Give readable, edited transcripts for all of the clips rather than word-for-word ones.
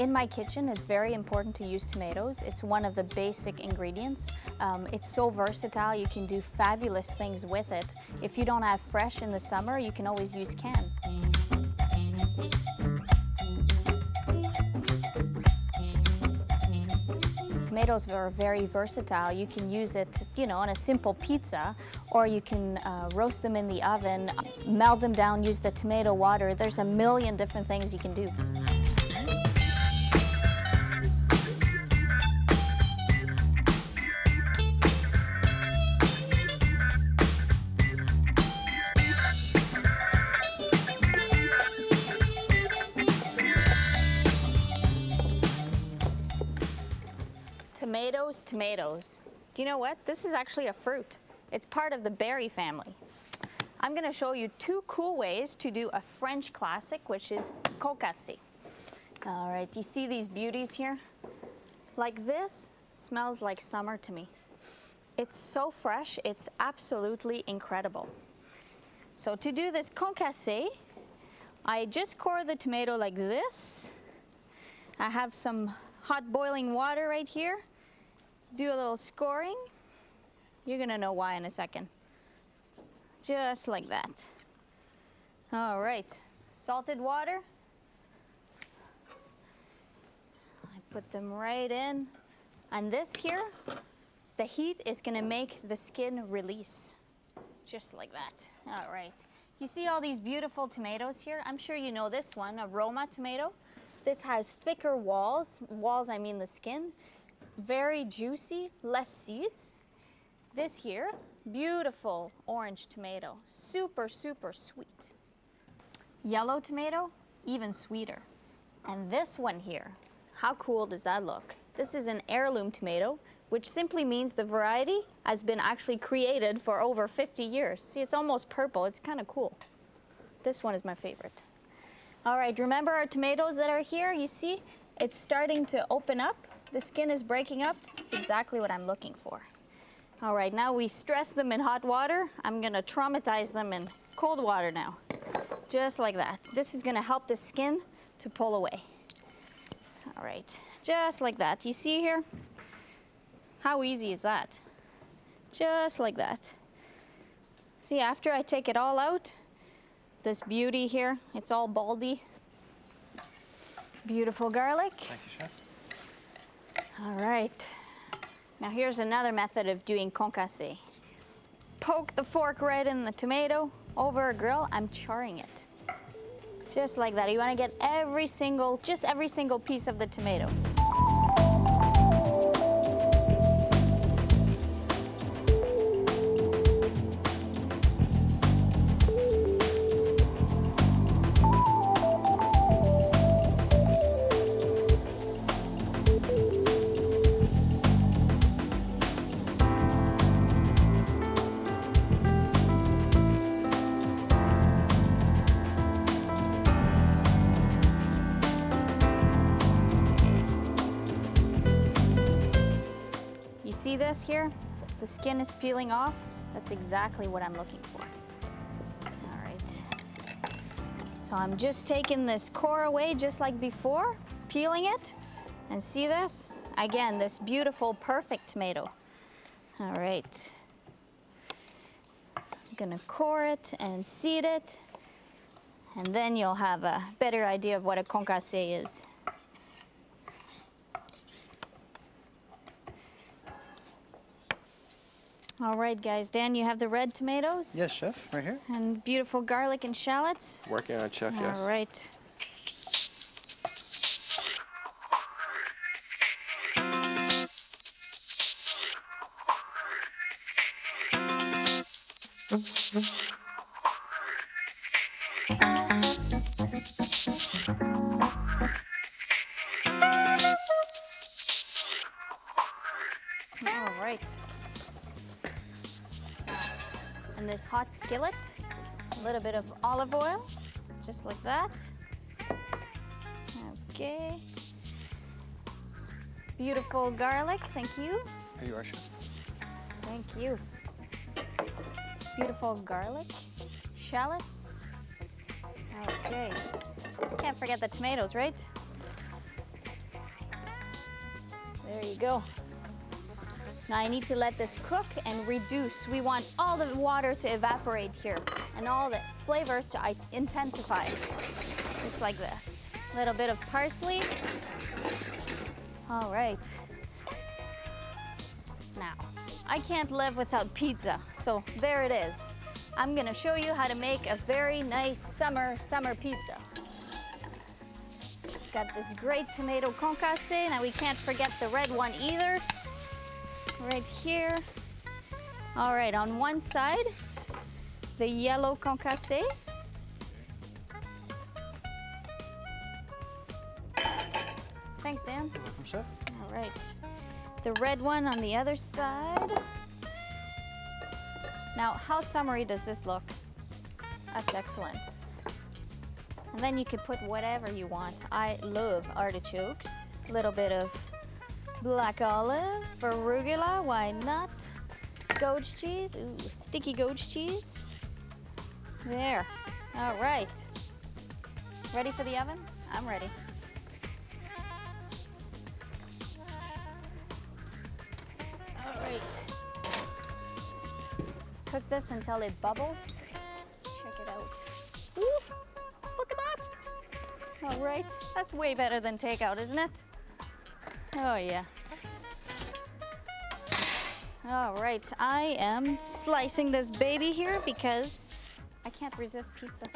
In my kitchen, it's very important to use tomatoes. It's one of the basic ingredients. It's so versatile, you can do fabulous things with it. If you don't have fresh in the summer, you can always use canned. Tomatoes are very versatile. You can use it, on a simple pizza, or you can roast them in the oven, melt them down, use the tomato water. There's a million different things you can do. Tomatoes, tomatoes. Do you know what? This is actually a fruit. It's part of the berry family. I'm going to show you two cool ways to do a French classic, which is Kokusti. All right, you see these beauties here? Like this smells like summer to me. It's so fresh, it's absolutely incredible. So to do this concassé, I just core the tomato like this. I have some hot boiling water right here. Do a little scoring. You're gonna know why in a second. Just like that. All right, salted water. I put them right in. And this here, the heat is gonna make the skin release. Just like that. All right. You see all these beautiful tomatoes here? I'm sure you know this one, a Roma tomato. This has thicker walls. Walls, I mean the skin. Very juicy, less seeds. This here, beautiful orange tomato. Super, super sweet. Yellow tomato, even sweeter. And this one here, how cool does that look? This is an heirloom tomato, which simply means the variety has been actually created for over 50 years. See, it's almost purple. It's kind of cool. This one is my favorite. All right, remember our tomatoes that are here? You see, it's starting to open up. The skin is breaking up. It's exactly what I'm looking for. All right, now we stress them in hot water. I'm gonna traumatize them in cold water now. Just like that. This is gonna help the skin to pull away. All right, just like that. You see here? How easy is that? Just like that. See, after I take it all out, this beauty here, it's all baldy. Beautiful garlic. Thank you, Chef. All right. Now here's another method of doing concassé. Poke the fork right in the tomato over a grill. I'm charring it. Just like that. You want to get every single piece of the tomato. See this here? The skin is peeling off. That's exactly what I'm looking for. All right. So I'm just taking this core away just like before, peeling it, and see this? Again, this beautiful, perfect tomato. All right. I'm gonna core it and seed it, and then you'll have a better idea of what a concassé is. All right, guys. Dan, you have the red tomatoes? Yes, Chef, right here. And beautiful garlic and shallots? Working on it, Chef, yes. All right. All right. And this hot skillet, a little bit of olive oil, just like that. Okay. Beautiful garlic, thank you. Here you are, Chef. Thank you. Beautiful garlic, shallots. Okay. Can't forget the tomatoes, right? There you go. Now I need to let this cook and reduce. We want all the water to evaporate here and all the flavors to intensify. Just like this. A little bit of parsley. All right. Now, I can't live without pizza, so there it is. I'm gonna show you how to make a very nice summer pizza. Got this great tomato concassé. Now we can't forget the red one either. Right here. All right, on one side, the yellow concassé. Thanks, Dan. You're welcome, chef. All right, the red one on the other side. Now, how summery does this look? That's excellent. And then you can put whatever you want. I love artichokes. A little bit of black olive, arugula, why not? Goat cheese, ooh, sticky goat cheese. There, all right. Ready for the oven? I'm ready. All right. Cook this until it bubbles. Check it out. Ooh, look at that. All right, that's way better than takeout, isn't it? Oh yeah. All right, I am slicing this baby here because I can't resist pizza.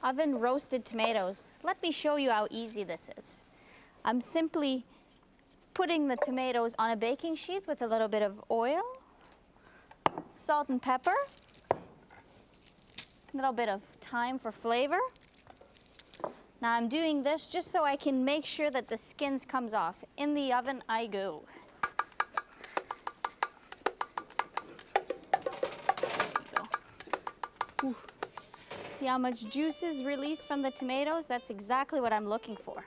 Oven roasted tomatoes. Let me show you how easy this is. I'm simply putting the tomatoes on a baking sheet with a little bit of oil, salt and pepper, a little bit of thyme for flavor. Now I'm doing this just so I can make sure that the skins comes off. In the oven I go. Ooh. See how much juice is released from the tomatoes? That's exactly what I'm looking for.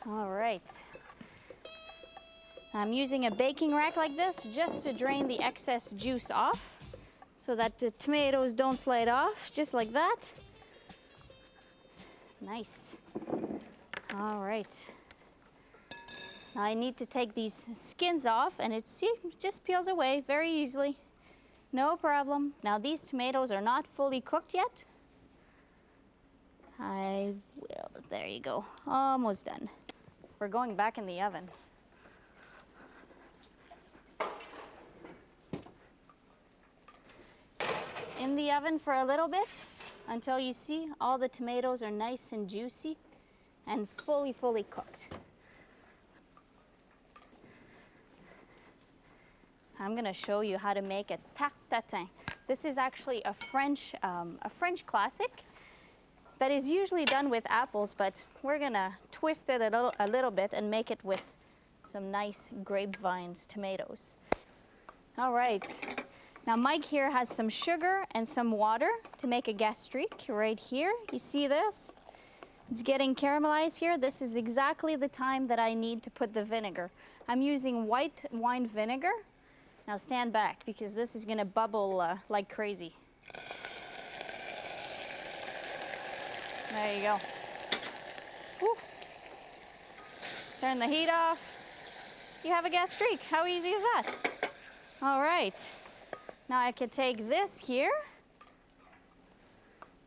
All right. I'm using a baking rack like this just to drain the excess juice off so that the tomatoes don't slide off, just like that. Nice. All right. Now I need to take these skins off, and it just peels away very easily. No problem. Now these tomatoes are not fully cooked yet. I will, there you go, almost done. We're going back in the oven. In the oven for a little bit until you see all the tomatoes are nice and juicy and fully cooked. I'm gonna show you how to make a tarte tatin. This is actually a French classic that is usually done with apples, but we're gonna twist it a little bit and make it with some nice grapevines tomatoes. All right, now Mike here has some sugar and some water to make a gastrique right here. You see this? It's getting caramelized here. This is exactly the time that I need to put the vinegar. I'm using white wine vinegar. Now stand back because this is gonna bubble like crazy. There you go. Woo. Turn the heat off. You have a gastrique. How easy is that? All right. Now I can take this here.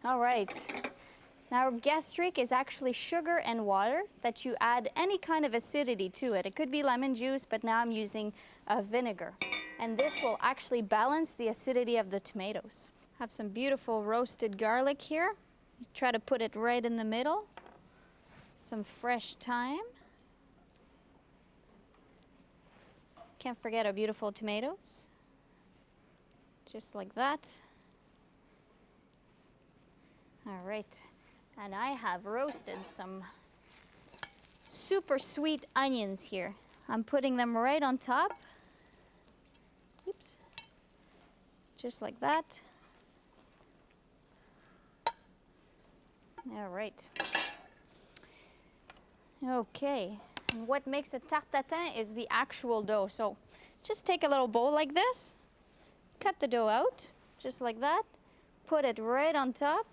All right. Now gastrique is actually sugar and water that you add any kind of acidity to it. It could be lemon juice, but now I'm using vinegar. And this will actually balance the acidity of the tomatoes. Have some beautiful roasted garlic here. Try to put it right in the middle. Some fresh thyme. Can't forget our beautiful tomatoes. Just like that. All right. And I have roasted some super sweet onions here. I'm putting them right on top. Oops. Just like that. All right. Okay. And what makes a tarte tatin is the actual dough. So just take a little bowl like this, cut the dough out, just like that, put it right on top.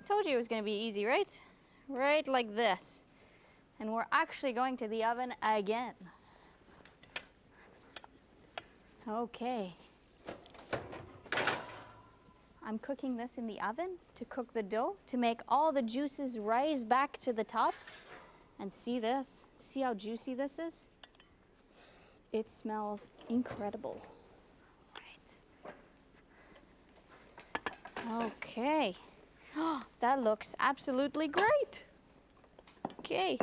Told you it was going to be easy, right? Right like this. And we're actually going to the oven again. Okay. I'm cooking this in the oven to cook the dough, to make all the juices rise back to the top. And see this? See how juicy this is? It smells incredible. Right. Okay. Oh, that looks absolutely great. Okay.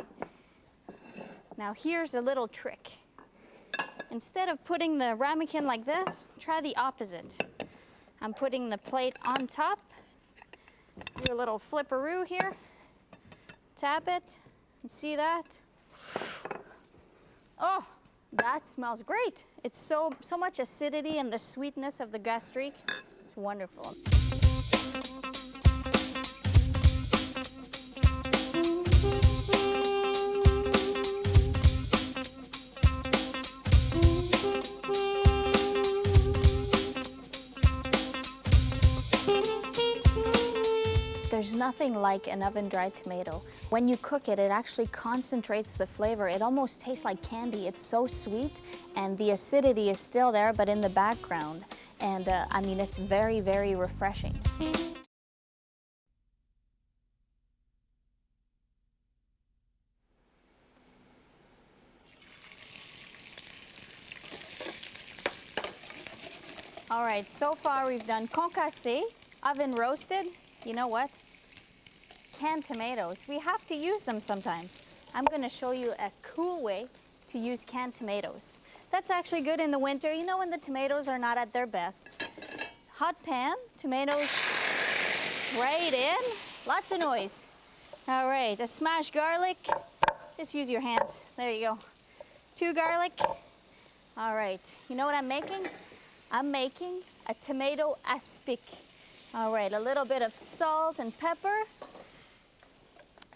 Now here's a little trick. Instead of putting the ramekin like this, try the opposite. I'm putting the plate on top. Do a little flipperoo here. Tap it. And see that? Oh, that smells great. It's so much acidity and the sweetness of the gastrique. It's wonderful. There's nothing like an oven-dried tomato. When you cook it, it actually concentrates the flavor. It almost tastes like candy. It's so sweet, and the acidity is still there, but in the background. And I mean, it's very, very refreshing. All right, so far we've done concassé, oven roasted. You know what? Canned tomatoes. We have to use them sometimes. I'm going to show you a cool way to use canned tomatoes. That's actually good in the winter, you know, when the tomatoes are not at their best. Hot pan, tomatoes right in, lots of noise. All right, a smashed garlic. Just use your hands. There you go. 2 garlic. All right, you know what I'm making? I'm making a tomato aspic. All right, a little bit of salt and pepper.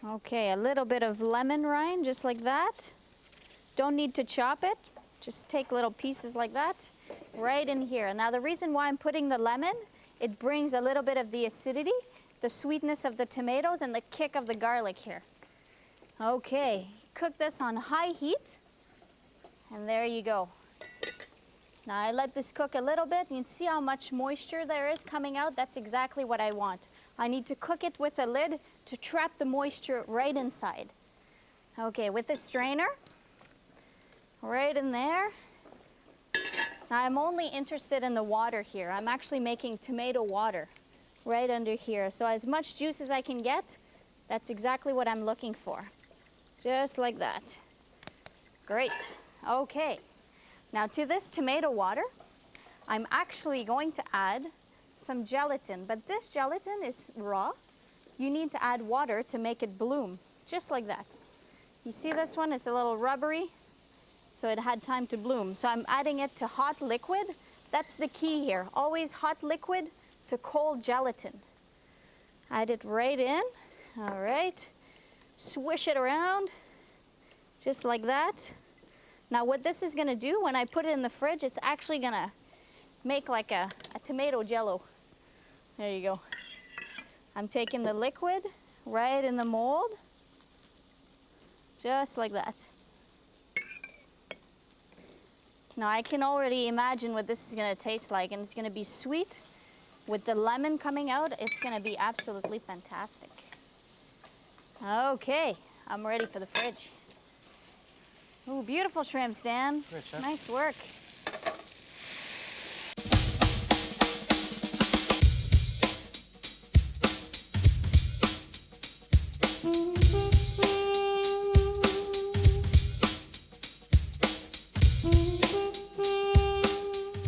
Okay, a little bit of lemon rind, just like that. Don't need to chop it. Just take little pieces like that right in here. Now, the reason why I'm putting the lemon, it brings a little bit of the acidity, the sweetness of the tomatoes, and the kick of the garlic here. Okay, cook this on high heat, and there you go. Now I let this cook a little bit. You can see how much moisture there is coming out. That's exactly what I want. I need to cook it with a lid to trap the moisture right inside. Okay, with a strainer, right in there. Now I'm only interested in the water here. I'm actually making tomato water right under here. So as much juice as I can get, that's exactly what I'm looking for. Just like that. Great. Okay. Now to this tomato water, I'm actually going to add some gelatin, but this gelatin is raw. You need to add water to make it bloom, just like that. You see this one? It's a little rubbery, so it had time to bloom. So I'm adding it to hot liquid. That's the key here. Always hot liquid to cold gelatin. Add it right in. All right. Swish it around, just like that. Now what this is going to do, when I put it in the fridge, it's actually going to make like a tomato jello. There you go. I'm taking the liquid right in the mold, just like that. Now I can already imagine what this is going to taste like, and it's going to be sweet. With the lemon coming out, it's going to be absolutely fantastic. Okay, I'm ready for the fridge. Ooh, beautiful shrimps, Dan. Great, Chef. Nice work.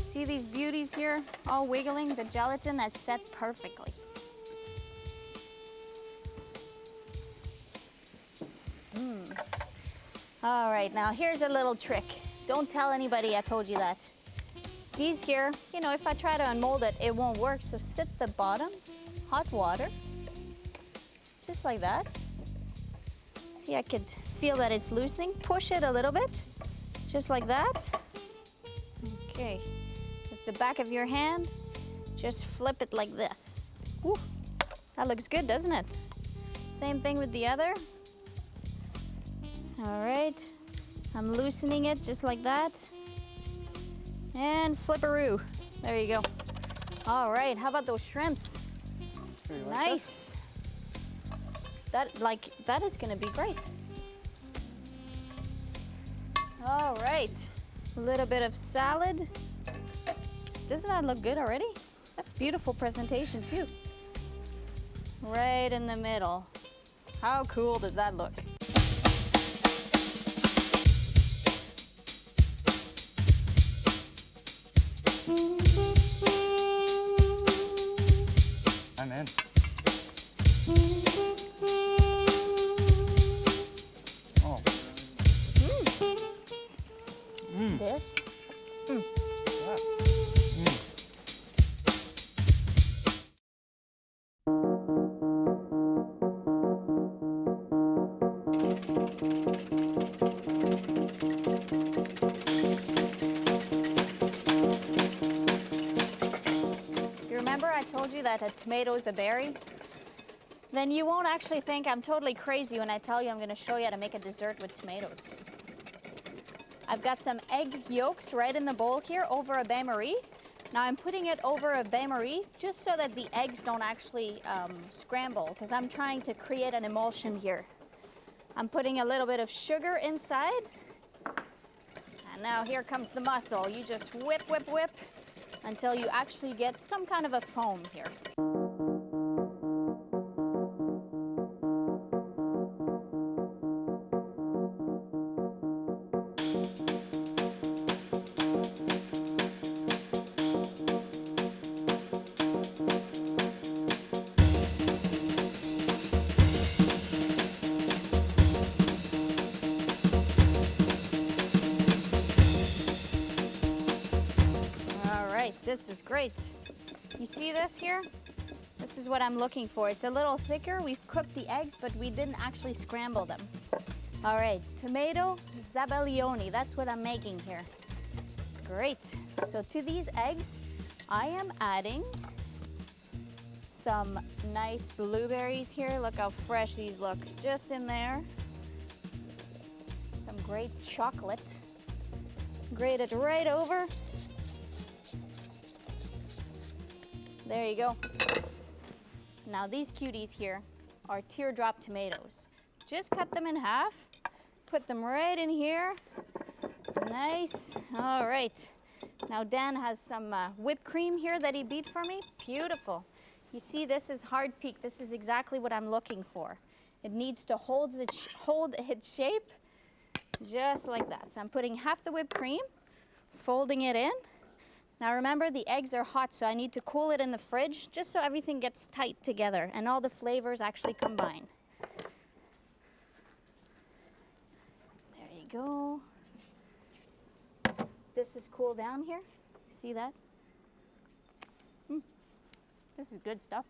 See these beauties here, all wiggling? The gelatin has set perfectly. All right, now here's a little trick. Don't tell anybody I told you that. These here, you know, if I try to unmold it, it won't work. So sit the bottom, hot water, just like that. See, I could feel that it's loosening. Push it a little bit, just like that. Okay, with the back of your hand, just flip it like this. Whew. That looks good, doesn't it? Same thing with the other. All right, I'm loosening it just like that. And flipperoo. There you go. All right, how about those shrimps? Nice. That is gonna be great. All right, a little bit of salad. Doesn't that look good already? That's beautiful presentation too. Right in the middle. How cool does that look? I'm in. Oh. This? Yeah. You remember I told you that a tomato is a berry? Then you won't actually think I'm totally crazy when I tell you I'm going to show you how to make a dessert with tomatoes. I've got some egg yolks right in the bowl here over a bain-marie. Now I'm putting it over a bain-marie just so that the eggs don't actually scramble, because I'm trying to create an emulsion here. I'm putting a little bit of sugar inside. And now here comes the muscle. You just whip, whip, whip until you actually get some kind of a foam here. This is great. You see this here? This is what I'm looking for. It's a little thicker. We've cooked the eggs, but we didn't actually scramble them. All right, tomato Zabalioni. That's what I'm making here. Great. So to these eggs, I am adding some nice blueberries here. Look how fresh these look. Just in there. Some great chocolate. Grate it right over. There you go. Now these cuties here are teardrop tomatoes. Just cut them in half, put them right in here. Nice. All right. Now Dan has some whipped cream here that he beat for me. Beautiful. You see, this is hard peak. This is exactly what I'm looking for. It needs to hold its shape just like that. So I'm putting half the whipped cream, folding it in. Now remember, the eggs are hot, so I need to cool it in the fridge just so everything gets tight together and all the flavors actually combine. There you go. This is cooled down here. See that? This is good stuff.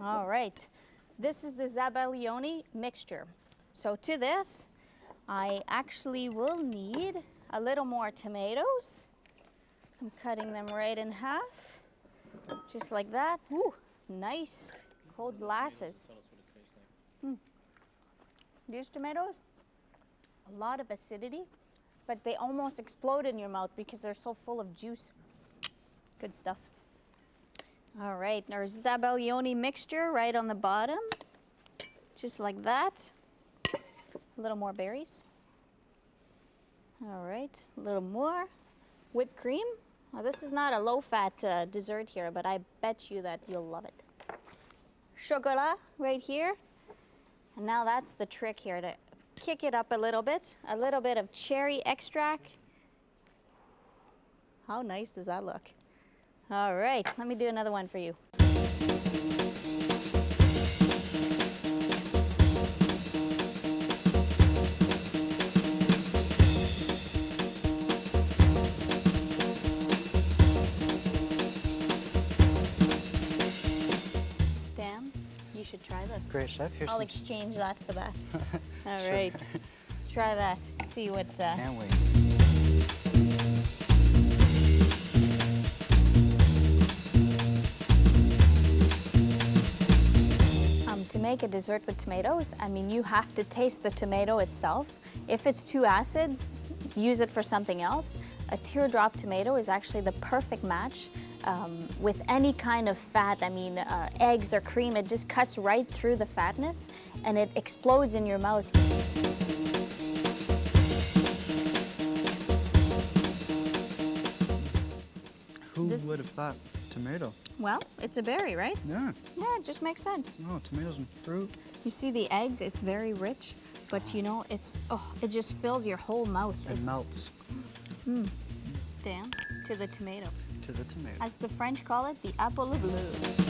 All right. This is the Zabalioni mixture. So to this, I actually will need a little more tomatoes. I'm cutting them right in half, just like that. Ooh, nice cold glasses. These tomatoes, a lot of acidity, but they almost explode in your mouth because they're so full of juice. Good stuff. All right, there's Zabalioni mixture right on the bottom, just like that. A little more berries. All right, a little more whipped cream. Now, this is not a low-fat dessert here, but I bet you that you'll love it. Chocolat right here. And now that's the trick here, to kick it up a little bit of cherry extract. How nice does that look? All right, let me do another one for you. You should try this. Great, chef. Here's I'll some. exchange that for that. All Sure. right. Try that. See what. Can't wait. To make a dessert with tomatoes, I mean, you have to taste the tomato itself. If it's too acid, use it for something else. A teardrop tomato is actually the perfect match with any kind of fat. I mean, eggs or cream, it just cuts right through the fatness and it explodes in your mouth. Who would have thought tomato? Well, it's a berry, right? Yeah. Yeah, it just makes sense. Oh, tomatoes and fruit. You see the eggs, it's very rich, but you know, it just fills your whole mouth. It melts Damn, to the tomato. to the tomato. As the French call it, the apple of bleu.